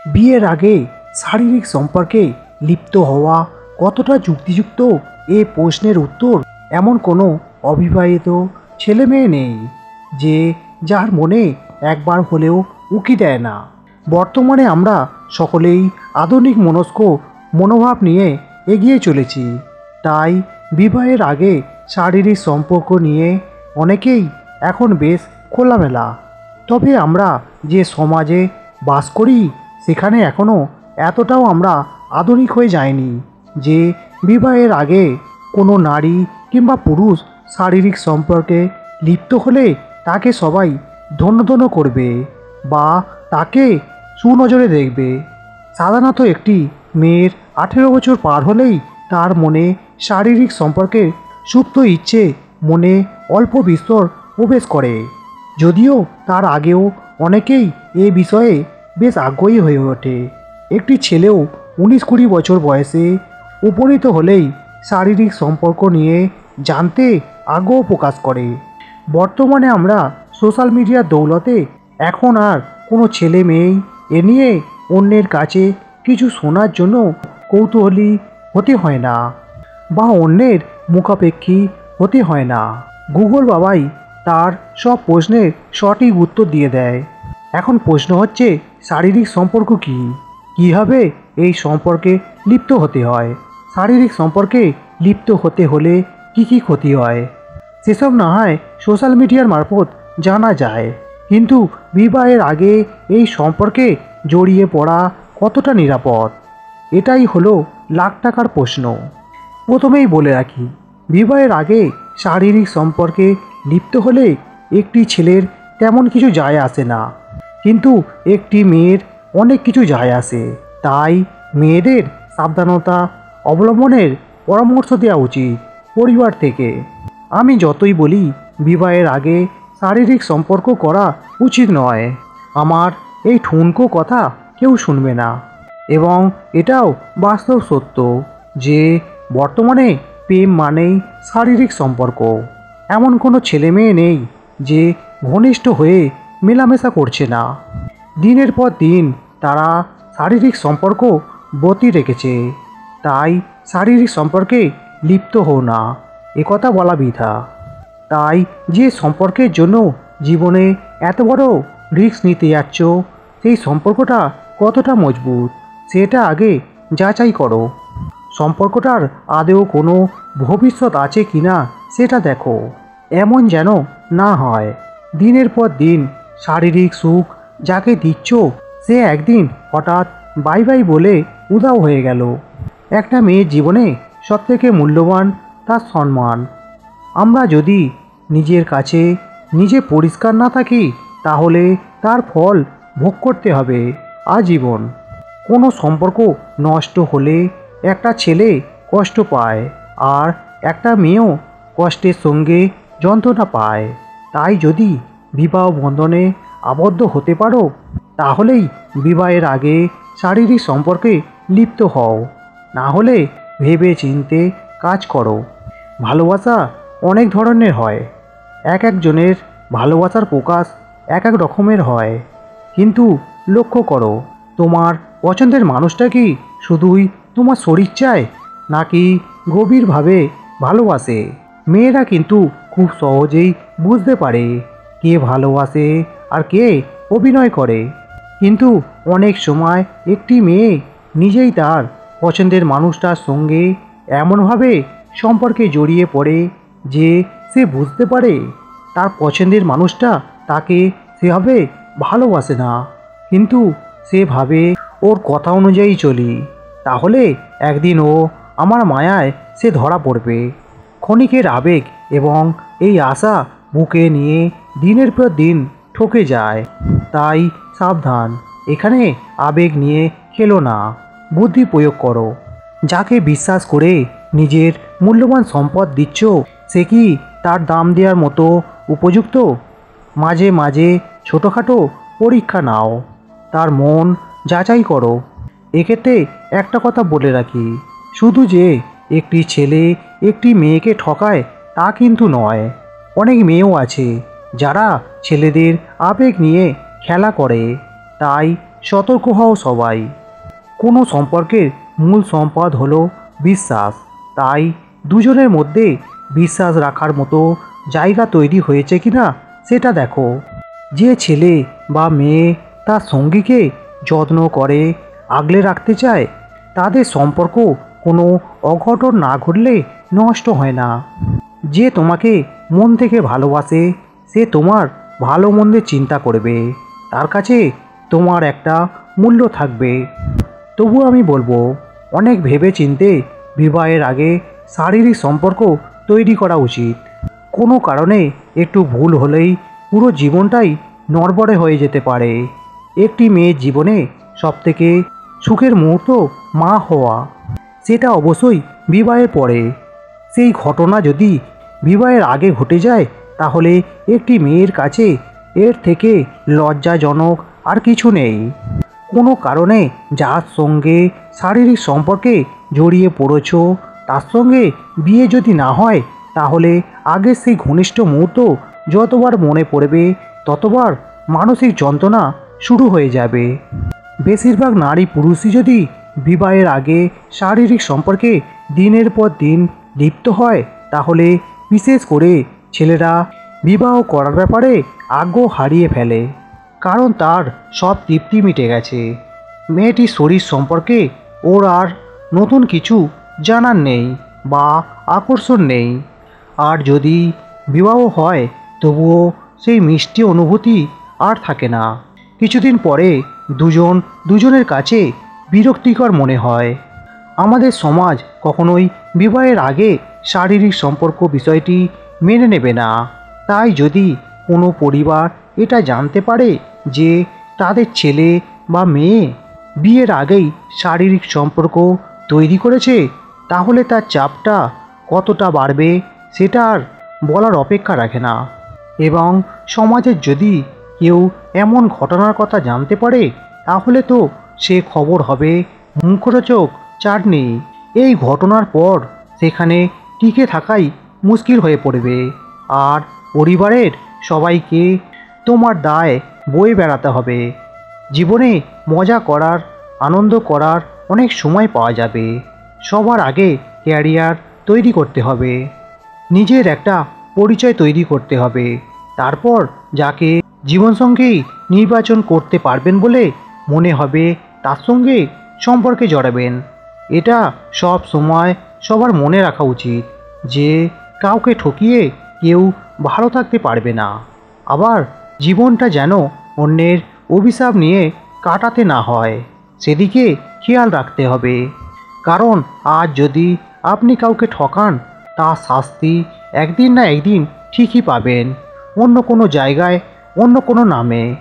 বিয়ের আগে শারীরিক সম্পর্কে লিপ্ত হওয়া কতটা যুক্তিযুক্ত এ প্রশ্নের উত্তর এমন কোনো অবিবাহিত ছেলে মেয়ে নেই যে যার মনে একবার হলেও উকি দেয় না। বর্তমানে আমরা সকলেই আধুনিক মনস্ক মনোভাব নিয়ে এগিয়ে চলেছি, তাই বিবাহের আগে শারীরিক সম্পর্ক নিয়ে অনেকেই এখন বেশ খোলামেলা। তবে আমরা যে সমাজে বাস করি সেখানে এখনও এতটাও আমরা আধুনিক হয়ে যাইনি যে বিবাহের আগে কোনো নারী কিংবা পুরুষ শারীরিক সম্পর্কে লিপ্ত হলে তাকে সবাই ধন্য ধন্য করবে বা তাকে সুনজরে দেখবে। সাধারণত একটি মেয়ের 18 বছর পার হলেই তার মনে শারীরিক সম্পর্কের সুপ্ত ইচ্ছে মনে অল্প বিস্তর প্রবেশ করে, যদিও তার আগেও অনেকেই এ বিষয়ে বেশ আগ্রহী হয়ে ওঠে। একটি ছেলেও 19-20 বছর বয়সে উপনীত হলেই শারীরিক সম্পর্ক নিয়ে জানতে আগ্রহ প্রকাশ করে। বর্তমানে আমরা সোশ্যাল মিডিয়ার দৌলতে এখন আর কোনো ছেলে মেয়েই এ নিয়ে অন্যের কাছে কিছু শোনার জন্য কৌতূহলী হতে হয় না বা অন্যের মুখাপেক্ষী হতে হয় না। গুগল বাবাই তার সব প্রশ্নের সঠিক উত্তর দিয়ে দেয়। এখন প্রশ্ন হচ্ছে, শারীরিক সম্পর্ক কী, কীভাবে এই সম্পর্কে লিপ্ত হতে হয়, শারীরিক সম্পর্কে লিপ্ত হতে হলে কি কি ক্ষতি হয়, সেসব না হয় সোশ্যাল মিডিয়ার মারফত জানা যায়, কিন্তু বিবাহের আগে এই সম্পর্কে জড়িয়ে পড়া কতটা নিরাপদ, এটাই হলো লাখ টাকার প্রশ্ন। প্রথমেই বলে রাখি, বিবাহের আগে শারীরিক সম্পর্কে লিপ্ত হলে একটি ছেলের তেমন কিছু যায় আসে না, কিন্তু একটি মেয়ের অনেক কিছু যায় আসে। তাই মেয়েদের সাবধানতা অবলম্বনের পরামর্শ দেওয়া উচিত পরিবার থেকে। আমি যতই বলি বিবাহের আগে শারীরিক সম্পর্ক করা উচিত নয়, আমার এই ঠুনকো কথা কেউ শুনবে না। এবং এটাও বাস্তব সত্য যে বর্তমানে প্রেম মানেই শারীরিক সম্পর্ক। এমন কোনো ছেলে মেয়ে নেই যে ঘনিষ্ঠ হয়ে মেলামেশা করছে না। দিনের পর দিন তারা শারীরিক সম্পর্ক বজায় রেখেছে। তাই শারীরিক সম্পর্কে লিপ্ত হও না, একথা বলা বৃথা। তাই যে সম্পর্কের জন্য জীবনে এত বড় রিস্ক নিতে যাচ্ছ, সেই সম্পর্কটা কতটা মজবুত সেটা আগে যাচাই করো। সম্পর্কটার আদৌ কোনো ভবিষ্যৎ আছে কি না সেটা দেখো। এমন যেন না হয় দিনের পর দিন শারীরিক সুখ যাকে দিচ্ছ সে একদিন হঠাৎ বাই বাই বলে উধাও হয়ে গেল। একটা মেয়ের জীবনে সবথেকে মূল্যবান তার সম্মান। আমরা যদি নিজের কাছে নিজে পরিষ্কার না থাকি তাহলে তার ফল ভোগ করতে হবে আজীবন। কোনো সম্পর্ক নষ্ট হলে একটা ছেলে কষ্ট পায় আর একটা মেয়েও কষ্টের সঙ্গে যন্ত্রণা পায়। তাই যদি বিবাহ বন্ধনে আবদ্ধ হতে পারো তাহলেই বিবাহের আগে শারীরিক সম্পর্কে লিপ্ত হও, না হলে ভেবে চিনতে কাজ করো। ভালোবাসা অনেক ধরনের হয়, এক একজনের ভালোবাসার প্রকাশ এক এক রকমের হয়, কিন্তু লক্ষ্য করো তোমার পছন্দের মানুষটা কি শুধুই তোমার শরীর চায় নাকি গভীরভাবে ভালোবাসে। মেয়েরা কিন্তু খুব সহজেই বুঝতে পারে কে ভালোবাসে আর কে অভিনয় করে, কিন্তু অনেক সময় একটি মেয়ে নিজেই তার পছন্দের মানুষটার সঙ্গে এমনভাবে সম্পর্কে জড়িয়ে পড়ে যে সে বুঝতে পারে তার পছন্দের মানুষটা তাকে সেভাবে ভালোবাসে না, কিন্তু সে ভাবে ওর কথা অনুযায়ী চলি, তাহলে একদিন ও আমার মায়ায় সে ধরা পড়বে। ক্ষণিকের আবেগ এবং এই আশা বুকে নিয়ে দিনের পর দিন ঠকে যায়। তাই সাবধান, এখানে আবেগ নিয়ে খেলো না, বুদ্ধি প্রয়োগ করো। যাকে বিশ্বাস করে নিজের মূল্যবান সম্পদ দিচ্ছ সে কি তার দাম দেওয়ার মতো উপযুক্ত? মাঝে মাঝে ছোটোখাটো পরীক্ষা নাও, তার মন যাচাই করো। এক্ষেত্রে একটা কথা বলে রাখি, শুধু যে একটি ছেলে একটি মেয়েকে ঠকায় তা কিন্তু নয়। অনেক মেয়েও আছে যারা ছেলেদের আবেগ নিয়ে খেলা করে। তাই সতর্ক হও সবাই। কোনো সম্পর্কের মূল সম্পদ হলো বিশ্বাস। তাই দুজনের মধ্যে বিশ্বাস রাখার মতো জায়গা তৈরি হয়েছে কিনা সেটা দেখো। যে ছেলে বা মেয়ে তার সঙ্গীকে যত্ন করে আগলে রাখতে চায়, তাদের সম্পর্ক কোনো অঘটন না ঘটলে নষ্ট হয় না। যে তোমাকে মন থেকে ভালোবাসে, সে তোমার ভালো মন্দের চিন্তা করবে, তার কাছে তোমার একটা মূল্য থাকবে। তবু আমি বলবো, অনেক ভেবে চিন্তে বিবাহের আগে শারীরিক সম্পর্ক তৈরি করা উচিত। কোনো কারণে একটু ভুল হলেই পুরো জীবনটাই নড়বড়ে হয়ে যেতে পারে। একটি মেয়ের জীবনে সবথেকে সুখের মুহূর্ত মা হওয়া, সেটা অবশ্যই বিবাহের পরে। সেই ঘটনা যদি বিবাহের আগে ঘটে যায়, তাহলে একটি মেয়ের কাছে এর থেকে লজ্জাজনক আর কিছু নেই। কোনো কারণে যার সঙ্গে শারীরিক সম্পর্কে জড়িয়ে পড়েছ, তার সঙ্গে বিয়ে যদি না হয়, তাহলে আগের সেই ঘনিষ্ঠ মুহূর্ত যতবার মনে পড়বে, ততবার মানসিক যন্ত্রণা শুরু হয়ে যাবে। বেশিরভাগ নারী পুরুষই যদি বিবাহের আগে শারীরিক সম্পর্কে দিনের পর দিন লিপ্ত হয়, তাহলে বিশেষ করে ছেলেরা বিবাহ করার ব্যাপারে আগ্রহ হারিয়ে ফেলে। কারণ তার সব তৃপ্তি মিটে গেছে। মেয়েটির শরীর সম্পর্কে ওর আর নতুন কিছু জানার নেই বা আকর্ষণ নেই। আর যদি বিবাহ হয়, তবুও সেই মিষ্টি অনুভূতি আর থাকে না। কিছুদিন পরে দুজনের কাছে বিরক্তিকর মনে হয়। আমাদের সমাজ কখনোই বিবাহের আগে শারীরিক সম্পর্ক বিষয়টি মেনে নেবে না। তাই যদি কোনো পরিবার এটা জানতে পারে যে তাদের ছেলে বা মেয়ে বিয়ের আগেই শারীরিক সম্পর্ক তৈরি করেছে, তাহলে তার চাপটা কতটা বাড়বে সেটা আর বলার অপেক্ষা রাখে না। এবং সমাজের যদি কেউ এমন ঘটনার কথা জানতে পারে, তাহলে তো সে খবর হবে মুখরোচক চাটনি। এই ঘটনার পর সেখানে টিকে থাকাই মুশকিল হয়ে পড়বে। আর পরিবারের সবাইকে তোমার দায় বয়ে বেড়াতে হবে। জীবনে মজা করার, আনন্দ করার অনেক সময় পাওয়া যাবে। সবার আগে ক্যারিয়ার তৈরি করতে হবে, নিজের একটা পরিচয় তৈরি করতে হবে। তারপর যাকে জীবনসঙ্গী নির্বাচন করতে পারবেন বলে মনে হবে, তার সঙ্গে সম্পর্কে জড়াবেন। এটা সব সময় সবার মনে রাখা উচিত যে কাউকে ঠকিয়ে কেউ ভালো থাকতে পারবে না। আবার জীবনটা যেন অন্যের অভিশাপ নিয়ে কাটাতে না হয়, সেদিকে খেয়াল রাখতে হবে। কারণ আজ যদি আপনি কাউকে ঠকান, তার শাস্তি একদিন না একদিন ঠিকই পাবেন, অন্য কোনো জায়গায়, অন্য কোনো নামে।